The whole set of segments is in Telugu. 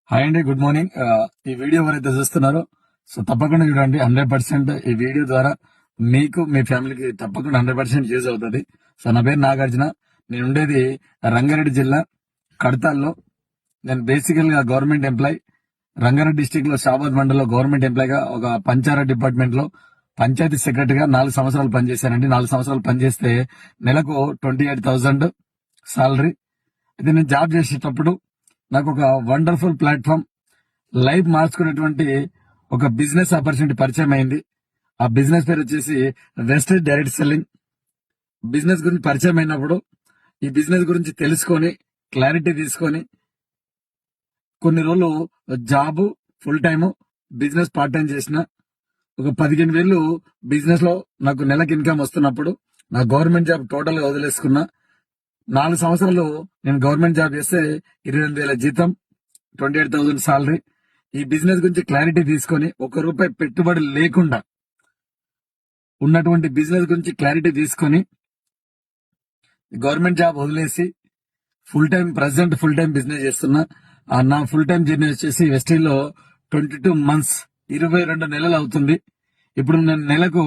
హాయ్ అండి, గుడ్ మార్నింగ్. ఈ వీడియో ఎవరైతే చూస్తున్నారో సో తప్పకుండా చూడండి. 100% ఈ వీడియో ద్వారా మీకు మీ ఫ్యామిలీకి తప్పకుండా 100% యూజ్ అవుతుంది. సో నా పేరు నాగార్జున. నేను ఉండేది రంగారెడ్డి జిల్లా కడతాల్లో. నేను బేసికల్ గా గవర్నమెంట్ ఎంప్లాయ్. రంగారెడ్డి డిస్టిక్ లో షాబాద్ మండలంలో గవర్నమెంట్ ఎంప్లాయ్ గా ఒక పంచాయత్ డిపార్ట్మెంట్ లో పంచాయతీ సెక్రటరీగా 4 సంవత్సరాలు పనిచేశానండి. 4 సంవత్సరాలు పనిచేస్తే నెలకు 28,000 సాలరీ. అయితే నేను జాబ్ చేసేటప్పుడు నాకు ఒక వండర్ఫుల్ ప్లాట్ఫామ్, లైఫ్ మార్చుకునేటువంటి ఒక బిజినెస్ ఆపర్చునిటీ పరిచయం అయింది. ఆ బిజినెస్ పేరు వచ్చేసి వెస్టేజ్ డైరెక్ట్ సెల్లింగ్. బిజినెస్ గురించి పరిచయం అయినప్పుడు ఈ బిజినెస్ గురించి తెలుసుకొని క్లారిటీ తీసుకొని కొన్ని రోజులు job full time, business part time చేసిన ఒక 15,000 బిజినెస్ లో నాకు నెలకి ఇన్కమ్ వస్తున్నప్పుడు నా గవర్నమెంట్ జాబ్ టోటల్ గా వదిలేసుకున్నా. 4 సంవత్సరాలు నేను గవర్నమెంట్ జాబ్ చేస్తే 28,000 జీతం, 28,000 సాలరీ. ఈ బిజినెస్ గురించి క్లారిటీ తీసుకొని 1 రూపాయి పెట్టుబడి లేకుండా ఉన్నటువంటి బిజినెస్ గురించి క్లారిటీ తీసుకొని గవర్నమెంట్ జాబ్ వదిలేసి ప్రజెంట్ ఫుల్ టైం బిజినెస్ చేస్తున్నా. నా ఫుల్ టైం జర్నీ వచ్చేసి వెస్టీల్లో 22 మంత్స్, 22 నెలలు అవుతుంది. ఇప్పుడు నేను నెలకు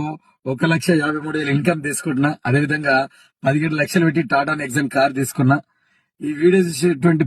1,53,000 ఇన్కమ్ తీసుకుంటున్నా. అదేవిధంగా 17 లక్షలు పెట్టి టాటా నెక్సన్ కార్ తీసుకున్నా. ఈ వీడియో చూసేటువంటి